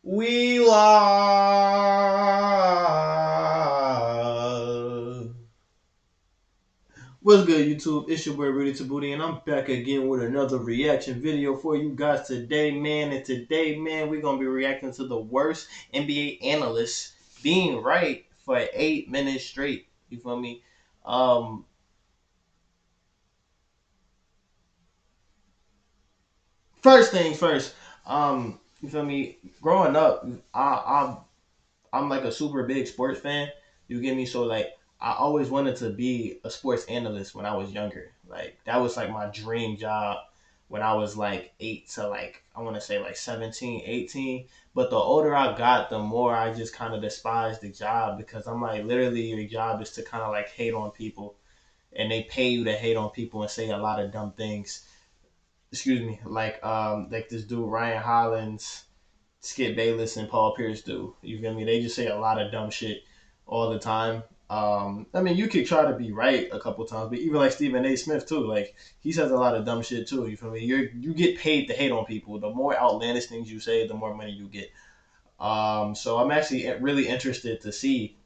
We live. What's good, YouTube? It's your boy Rudy Tabuti, and I'm back again with another reaction video for you guys today, man. And today, man, we're gonna be reacting to the worst NBA analysts being right for 8 minutes straight. You feel me? Um, First things first. You feel me? Growing up, I'm like a super big sports fan. You get me? So like I always wanted to be a sports analyst when I was younger. Like that was like my dream job when I was like 8 to like I want to say like 17, 18. But the older I got, the more I just kind of despised the job because I'm like literally your job is to kind of like hate on people and they pay you to hate on people and say a lot of dumb things. Excuse me, like this dude Ryan Hollins, Skip Bayless, and Paul Pierce do. You feel me? They just say a lot of dumb shit all the time. I mean, you could try to be right a couple times, but even like Stephen A. Smith too, like he says a lot of dumb shit too. You feel me? You get paid to hate on people. The more outlandish things you say, the more money you get. So I'm actually really interested to see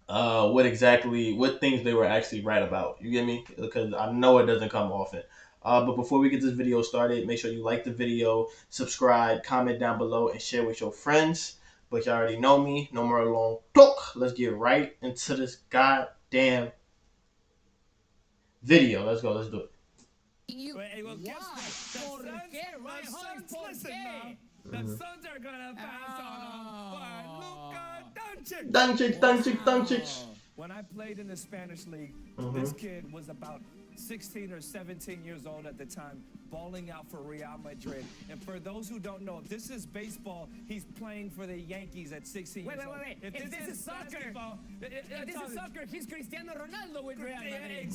what things they were actually right about. You get me? Because I know it doesn't come often. But before we get this video started, make sure you like the video, subscribe, comment down below, and share with your friends. But you already know me. No more long talk. Let's get right into this goddamn video. Let's go. Let's do it. Hey, well, guess what? The Suns, listen now. The Suns are gonna pass on Luka Doncic. Doncic, Doncic, Doncic. When I played in the Spanish league, Mm-hmm. this kid was about 16 or 17 years old at the time, balling out for Real Madrid. And for those who don't know, if this is baseball, he's playing for the Yankees at 16 years old. Wait. If this is soccer, he's Cristiano Ronaldo with Real Madrid.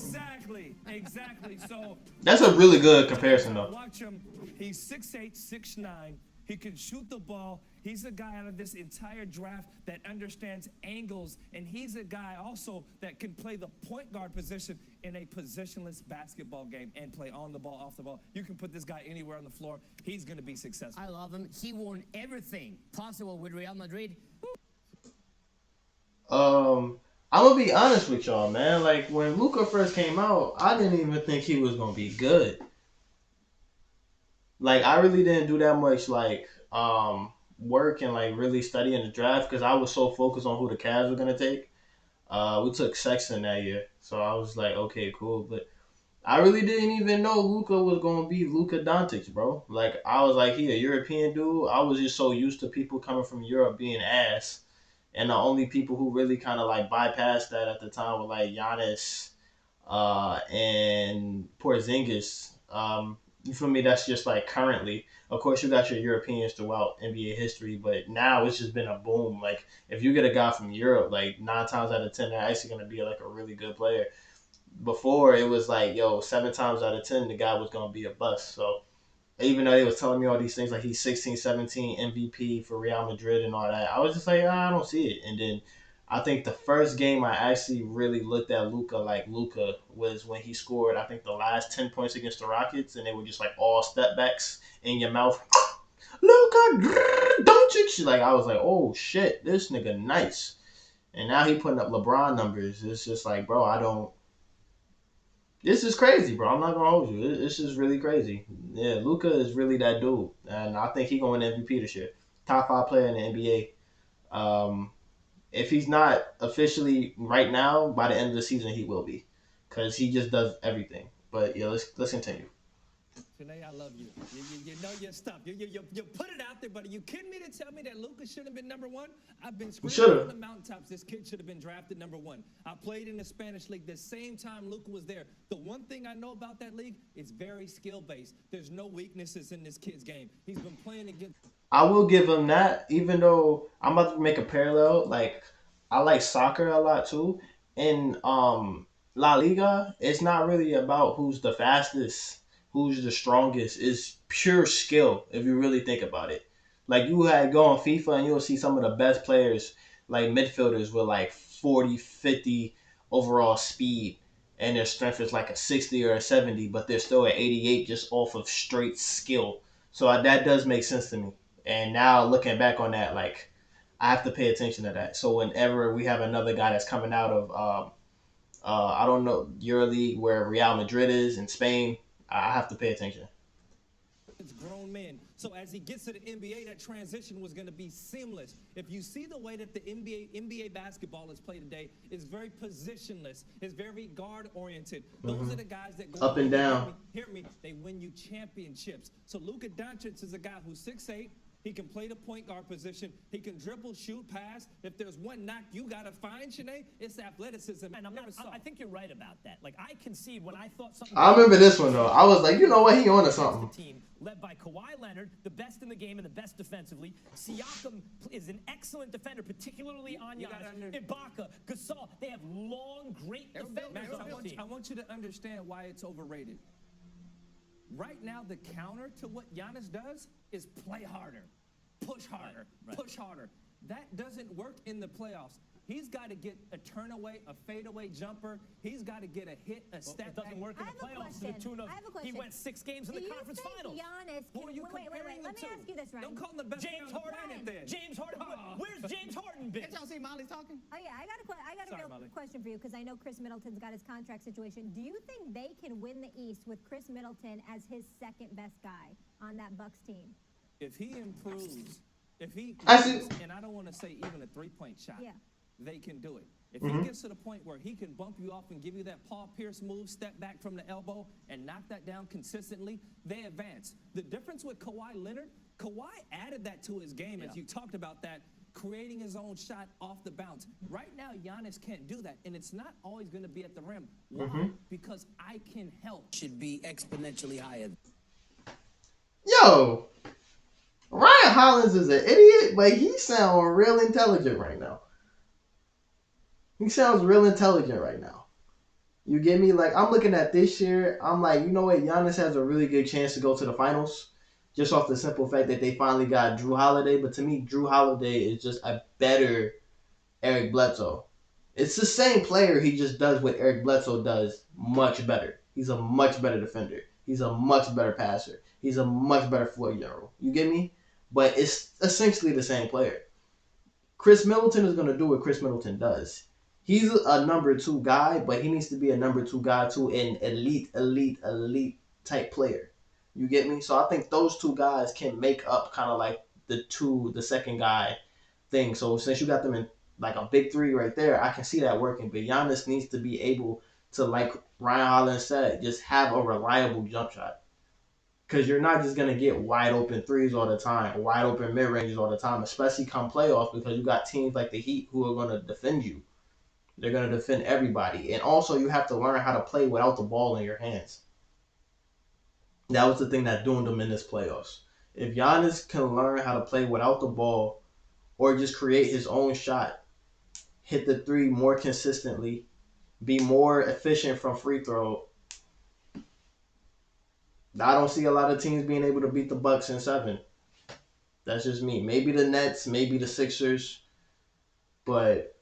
Exactly. So That's a really good comparison, though. watch him. He's 6'8", 6'9". He can shoot the ball. He's a guy out of this entire draft that understands angles, and he's a guy also that can play the point guard position in a positionless basketball game and play on the ball, off the ball. You can put this guy anywhere on the floor. He's going to be successful. I love him. He won everything possible with Real Madrid. I'm gonna be honest with y'all, man. Like when Luca first came out, I didn't even think he was gonna be good. Like I really didn't do that much work and like really studying the draft because I was so focused on who the Cavs were gonna take. We took Sexton that year, so I was like, okay, cool. But I really didn't even know Luca was gonna be Luca Doncic, bro. Like I was like, he a European dude. I was just so used to people coming from Europe being ass, and the only people who really kind of like bypassed that at the time were like Giannis, and Porzingis. You feel me? That's just like currently. Of course, you got your Europeans throughout NBA history, but now it's just been a boom. Like if you get a guy from Europe, like 9 times out of 10, they're actually gonna be like a really good player. Before it was like, yo, 7 times out of 10, the guy was gonna be a bust. So even though they was telling me all these things like he's 16, 17 MVP for Real Madrid and all that, I was just like, I don't see it. And then I think the first game I actually really looked at Luca like Luca was when he scored, I think the last 10 points against the Rockets, and they were just like all step backs in your mouth. Luca, don't you? Like I was like, oh shit, this nigga nice. And now he putting up LeBron numbers. It's just like, bro, I don't. This is crazy, bro. I'm not gonna hold you. It's just really crazy. Yeah, Luca is really that dude, and I think he gonna win MVP this year. Top 5 player in the NBA. If he's not officially right now, by the end of the season, he will be, because he just does everything. But yeah, let's continue. Today, I love you. You know your stuff. You put it out there, but are you kidding me to tell me that Luka should have been number one? I've been screaming Shoulda. from the mountaintops. This kid should have been drafted number one. I played in the Spanish league the same time Luka was there. The one thing I know about that league, it's very skill-based. There's no weaknesses in this kid's game. He's been playing against... I will give him that, even though I'm about to make a parallel. Like I like soccer a lot too. In La Liga, it's not really about who's the fastest, who's the strongest. It's pure skill if you really think about it. Like you had go on FIFA and you'll see some of the best players, like midfielders with like 40, 50 overall speed, and their strength is like a 60 or a 70, but they're still at 88 just off of straight skill. So that does make sense to me. And now looking back on that, like I have to pay attention to that. So whenever we have another guy that's coming out of I don't know, EuroLeague where Real Madrid is in Spain, I have to pay attention. It's grown men. So as he gets to the NBA, that transition was going to be seamless. If you see the way that the NBA basketball is played today, it's very positionless. It's very guard-oriented. Those are the guys that go Up and down. Hear me. They win you championships. So Luka Doncic is a guy who's 6'8". He can play the point guard position. He can dribble, shoot, pass. If there's one knock you got to find, Shanae, it's athleticism. And I think you're right about that. Like, I concede when I thought something... I remember this one, though. I was like, you know what? He on to something. Team led by Kawhi Leonard, the best in the game and the best defensively. Siakam is an excellent defender, particularly on Giannis. Ibaka, Gasol, they have long, great defenders Max, on the team. I want you to understand why it's overrated. Right now, the counter to what Giannis does is play harder, push harder, push harder. That doesn't work in the playoffs. He's got to get a turn-away, a fadeaway jumper. He's got to get a hit, a step back. It doesn't work in the playoffs to the tune of he went 6 games in the conference finals. Giannis Who are you wait, comparing let me ask you this, Ryan. Don't call him the best James player on the Harden. planet then. James Harden. Where's James Harden been? Can't y'all see Molly talking? Oh yeah, I got a Sorry, real Molly. question for you because I know Chris Middleton's got his contract situation. Do you think they can win the East with Chris Middleton as his second best guy on that Bucks team? If he improves, and I don't want to say even a three-point shot, Yeah. they can do it. If he gets to the point where he can bump you off and give you that Paul Pierce move, step back from the elbow, and knock that down consistently, they advance. The difference with Kawhi Leonard, Kawhi added that to his game, as you talked about that, creating his own shot off the bounce. Right now, Giannis can't do that, and it's not always going to be at the rim. Why? Because I can help. Should be exponentially higher. Yo, Ryan Hollins is an idiot, but he sounds real intelligent right now. He sounds real intelligent right now. You get me? Like, I'm looking at this year. I'm like, you know what? Giannis has a really good chance to go to the finals just off the simple fact that they finally got Drew Holiday. But to me, Drew Holiday is just a better Eric Bledsoe. It's the same player. He just does what Eric Bledsoe does much better. He's a much better defender. He's a much better passer. He's a much better floor general. You get me? But it's essentially the same player. Chris Middleton is going to do what Chris Middleton does. He's a number 2 guy, but he needs to be a number 2 guy to an elite type player. You get me? So I think those 2 guys can make up kind of like the second guy thing. So since you got them in like a big 3 right there, I can see that working. But Giannis needs to be able to, like Ryan Hollins said, just have a reliable jump shot. Because you're not just going to get wide open threes all the time, wide open mid-ranges all the time, especially come playoffs because you got teams like the Heat who are going to defend you. They're going to defend everybody. And also you have to learn how to play without the ball in your hands. That was the thing that doomed them in this playoffs. If Giannis can learn how to play without the ball or just create his own shot, hit the 3 more consistently, be more efficient from free throw, I don't see a lot of teams being able to beat the Bucks in 7. That's just me. Maybe the Nets, maybe the Sixers, but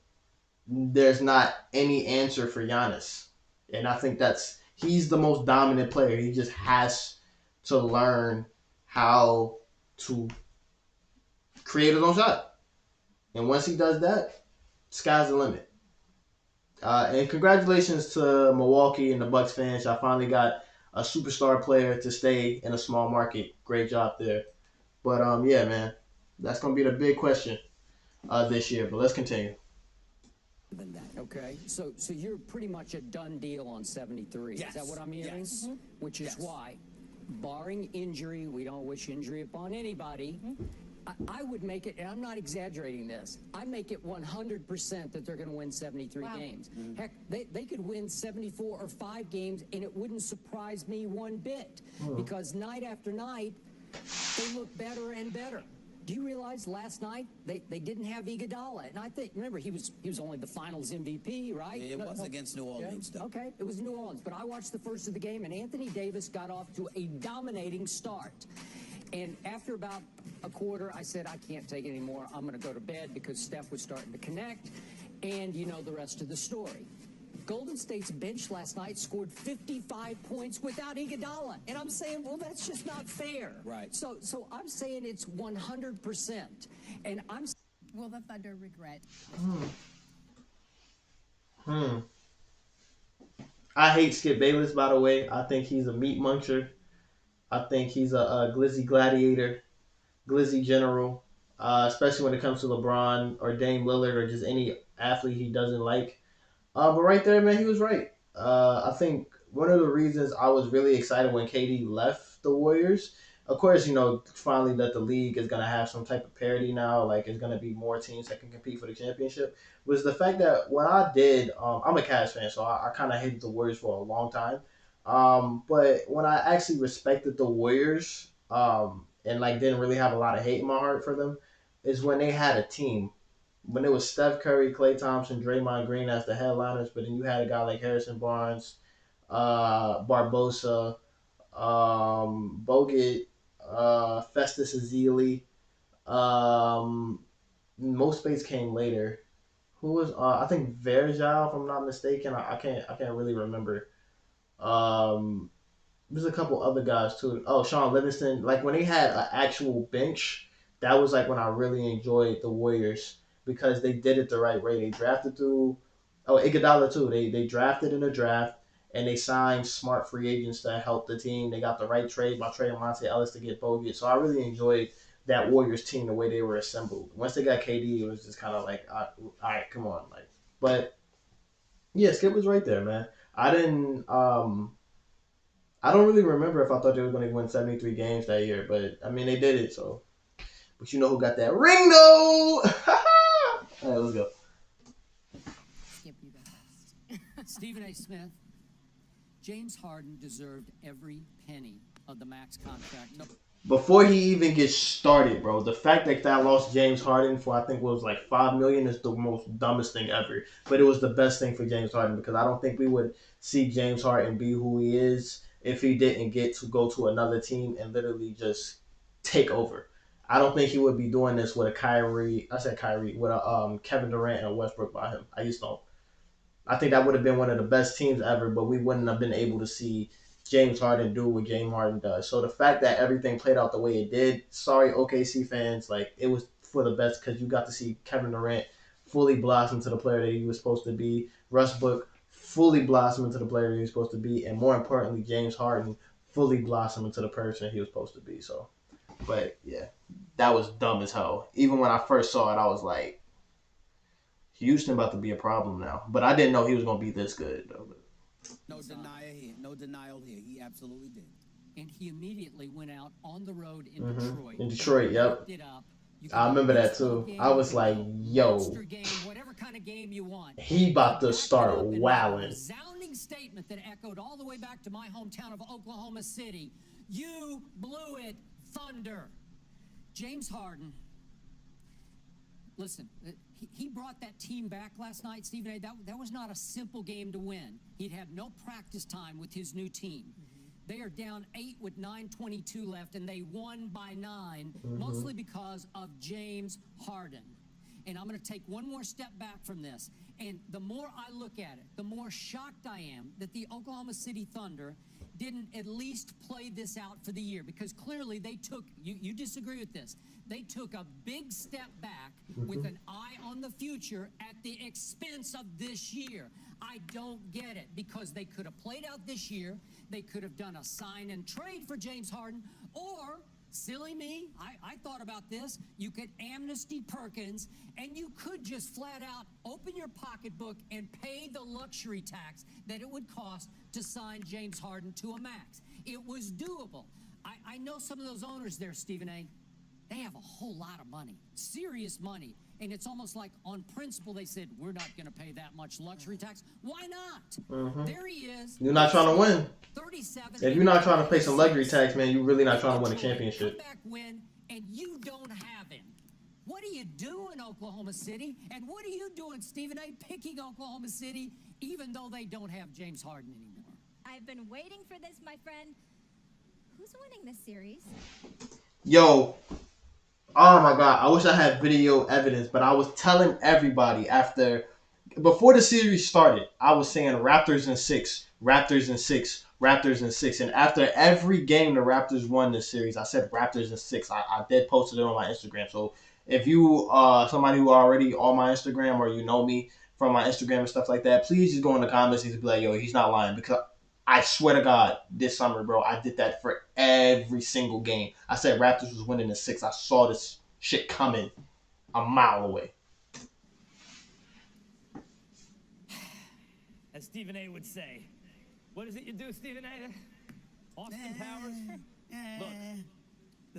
there's not any answer for Giannis. And I think he's the most dominant player. He just has to learn how to create his own shot. And once he does that, sky's the limit. And congratulations to Milwaukee and the Bucks fans. I finally got a superstar player to stay in a small market. Great job there. But yeah, man, that's gonna be the big question this year. But let's continue. Okay, so you're pretty much a done deal on 73. Yes. Is that what I'm hearing? Yes. Which is why, barring injury, we don't wish injury upon anybody. I would make it, and I'm not exaggerating this, I make it 100% that they're going to win 73 games. Heck, they could win 74 or 5 games, and it wouldn't surprise me one bit. Because night after night, they look better and better. Do you realize last night they didn't have Iguodala? And I think, remember, he was only the Finals MVP, right? It was against New Orleans, though. Okay, it was New Orleans, but I watched the first of the game, and Anthony Davis got off to a dominating start. And after about a quarter, I said, I can't take it anymore. I'm going to go to bed because Steph was starting to connect. And you know the rest of the story. Golden State's bench last night scored 55 points without Iguodala. And I'm saying, well, that's just not fair. Right. So I'm saying it's 100%. And I'm... Will the Thunder regret? I hate Skip Bayless, by the way. I think he's a meat muncher. I think he's a glizzy gladiator, glizzy general, especially when it comes to LeBron or Dame Lillard or just any athlete he doesn't like. But right there, man, he was right. I think one of the reasons I was really excited when KD left the Warriors, of course, finally that the league is going to have some type of parity now, like it's going to be more teams that can compete for the championship, was the fact that when I did, I'm a Cavs fan, so I kind of hated the Warriors for a long time. But when I actually respected the Warriors, and like didn't really have a lot of hate in my heart for them, is when they had a team. When it was Steph Curry, Klay Thompson, Draymond Green as the headliners, but then you had a guy like Harrison Barnes, Barbosa, Bogut, Festus Ezeli. Most space came later. Who was I think Verjao, if I'm not mistaken. I can't really remember. There's a couple other guys too. Oh, Sean Livingston. Like when they had an actual bench, that was like when I really enjoyed the Warriors because they did it the right way. They drafted through. Oh, Iguodala too. They drafted in the draft and they signed smart free agents to help the team. They got the right trade by trading Monte Ellis to get Bogut. So I really enjoyed that Warriors team the way they were assembled. Once they got KD, it was just kind of like, all right, come on, like. But yeah, Skip was right there, man. I didn't. I don't really remember if I thought they were going to win 73 games that year, but I mean they did it. So, but you know who got that ring though? All right, let's go. Skip, you go first. Stephen A. Smith, James Harden deserved every penny of the max contract. Before he even gets started, bro, the fact that I lost James Harden for I think was like $5 million is the most dumbest thing ever. But it was the best thing for James Harden because I don't think we would see James Harden be who he is if he didn't get to go to another team and literally just take over. I don't think he would be doing this with a with a Kevin Durant and Westbrook by him. I just don't. I think that would have been one of the best teams ever, but we wouldn't have been able to see James Harden do what James Harden does. So the fact that everything played out the way it did, sorry OKC fans, like it was for the best because you got to see Kevin Durant fully blossom to the player that he was supposed to be. Westbrook fully blossom into the player that he was supposed to be, and more importantly, James Harden fully blossom into the person he was supposed to be. So, but yeah, that was dumb as hell. Even when I first saw it, I was like, Houston about to be a problem now. But I didn't know he was going to be this good, though. No denial here. He absolutely did. And he immediately went out on the road in Detroit. In Detroit, yep. It up. I remember that too. I was like, yo, game, whatever kind of game you want. He about to start wowing. Resounding statement that echoed all the way back to my hometown of Oklahoma City. You blew it, Thunder. James Harden. Listen, he brought that team back last night, Stephen A. That was not a simple game to win. He'd had no practice time with his new team. They are down 8 with 9:22 left, and they won by 9, mostly because of James Harden. And I'm going to take one more step back from this. And the more I look at it, the more shocked I am that the Oklahoma City Thunder didn't at least play this out for the year, because clearly they took, you disagree with this, they took a big step back with an eye on the future at the expense of this year. I don't get it, because they could have played out this year, they could have done a sign and trade for James Harden, or, silly me, I thought about this, you could amnesty Perkins, and you could just flat out open your pocketbook and pay the luxury tax that it would cost to sign James Harden to a max. It was doable. I know some of those owners there, Stephen A., they have a whole lot of money, serious money. And it's almost like on principle they said, we're not going to pay that much luxury tax. Why not? There he is. You're not trying to win. 37. If you're not trying to pay some luxury tax, man, you're really not trying to win a championship. Come back win, and you don't have him. What are you doing, Oklahoma City? And what are you doing, Stephen A., picking Oklahoma City, even though they don't have James Harden anymore? I've been waiting for this, my friend. Who's winning this series? Yo. Oh my God, I wish I had video evidence, but I was telling everybody after before the series started, I was saying Raptors in 6, Raptors in 6, Raptors in 6, and after every game the Raptors won this series, I said Raptors in 6. I did posted it on my Instagram. So if you somebody who already on my Instagram or you know me from my Instagram and stuff like that, please just go in the comments and be like, yo, he's not lying, because I swear to God, this summer, bro, I did that for every single game. I said Raptors was winning in 6. I saw this shit coming a mile away. As Stephen A. would say, what is it you do, Stephen A? Austin Powers? Look,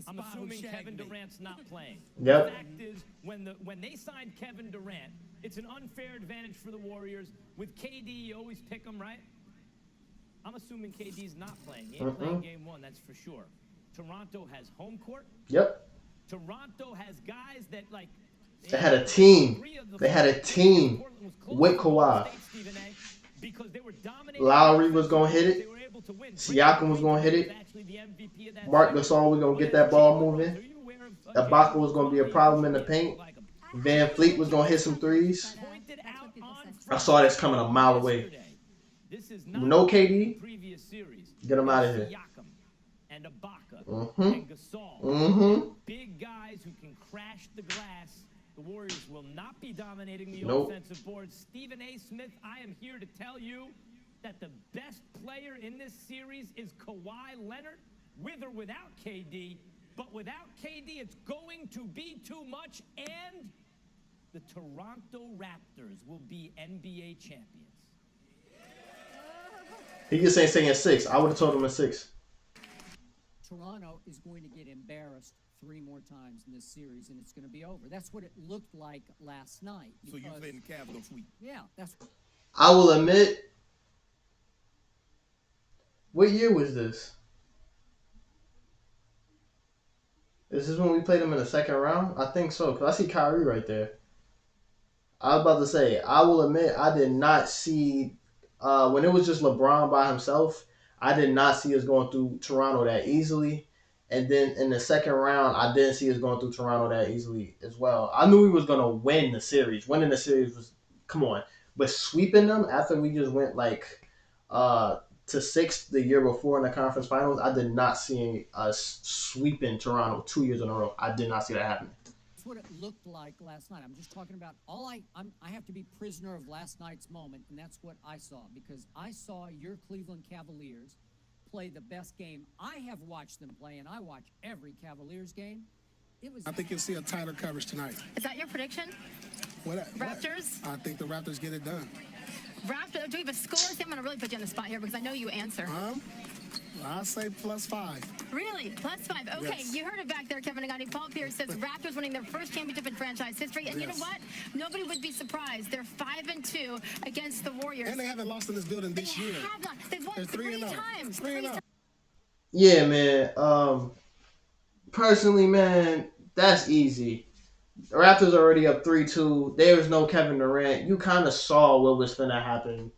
I'm assuming Kevin Durant's not playing. Yep. The fact is, when they signed Kevin Durant, it's an unfair advantage for the Warriors. With KD, you always pick him, right? I'm assuming KD's not playing. He ain't playing game 1, that's for sure. Toronto has home court. Yep. Toronto has guys that, like... They had a team. They had a team with Kawhi. Lowry was going to hit it. Siakam was going to hit it. Marc Gasol was going to get that ball moving. Ibaka was going to be a problem in the paint. Van Fleet was going to hit some threes. I saw this coming a mile away. No KD. Get him out of here. And Ibaka and Gasol. Big guys who can crash the glass. The Warriors will not be dominating the offensive board. Stephen A. Smith, I am here to tell you that the best player in this series is Kawhi Leonard, with or without KD. But without KD, it's going to be too much, and the Toronto Raptors will be NBA champions. He just ain't saying 6. I would have told him a 6. Toronto is going to get embarrassed 3 more times in this series, and it's going to be over. That's what it looked like last night. So you playing the Cavs sweep? Yeah, that's. I will admit. What year was this? Is this when we played them in the second round? I think so, because I see Kyrie right there. I was about to say, I will admit, I did not see, when it was just LeBron by himself, I did not see us going through Toronto that easily. And then in the second round, I didn't see us going through Toronto that easily as well. I knew we was going to win the series. Winning the series was, come on. But sweeping them after we just went to 6th the year before in the conference finals, I did not see us sweeping Toronto 2 years in a row. I did not see that happening. That's what it looked like last night. I'm just talking about I have to be prisoner of last night's moment, and that's what I saw, because I saw your Cleveland Cavaliers play the best game I have watched them play, and I watch every Cavaliers game. I think you'll see a tighter coverage tonight. Is that your prediction? Raptors? I think the Raptors get it done. Raptors? Do we have a score? See, I'm going to really put you on the spot here because I know you answer. I'll say +5. Really? +5. Okay, yes. You heard it back there, Kevin Agati. Paul Pierce says Raptors winning their first championship in franchise history. And yes. You know what? Nobody would be surprised. They're 5-2 against the Warriors. And they haven't lost in this building this year. They have not. They've won 3 times. 3 times. Yeah, man. Personally, man, that's easy. The Raptors are already up 3-2. There was no Kevin Durant. You kind of saw what was finna happen.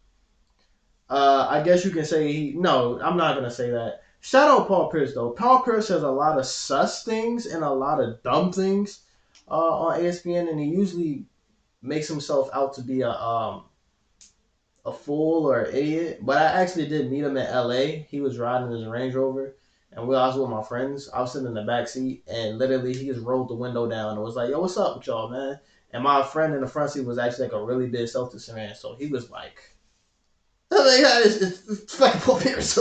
I guess you can say no, I'm not going to say that. Shout out Paul Pierce, though. Paul Pierce says a lot of sus things and a lot of dumb things on ESPN, and he usually makes himself out to be a fool or an idiot. But I actually did meet him in L.A. He was riding his Range Rover, and I was with my friends. I was sitting in the back seat, and literally he just rolled the window down and was like, yo, what's up with y'all, man? And my friend in the front seat was actually like a really big Celtics fan, so he was like, it's fucking Paul Pierce,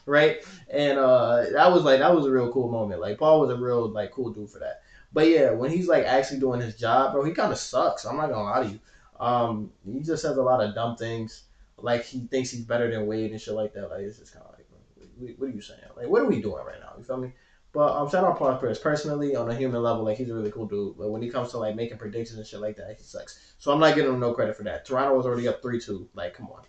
right? And that was a real cool moment. Like, Paul was a real cool dude for that. But yeah, when he's actually doing his job, bro, he kind of sucks. I'm not gonna lie to you. He just says a lot of dumb things. Like, he thinks he's better than Wade and shit like that. Like, it's just kind of what are you saying? Like, what are we doing right now? You feel me? But shout out Paul Pierce. Personally, on a human level, he's a really cool dude. But when he comes to making predictions and shit like that, he sucks. So I'm not giving him no credit for that. Toronto was already up 3-2. Like, come on.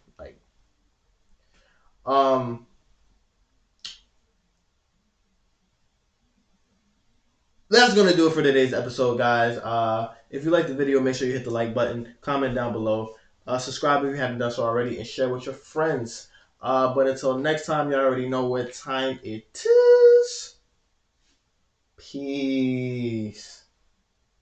That's gonna do it for today's episode, guys. If you like the video, make sure you hit the like button, comment down below, subscribe if you haven't done so already, and share with your friends. But until next time, you already know what time it is. Peace.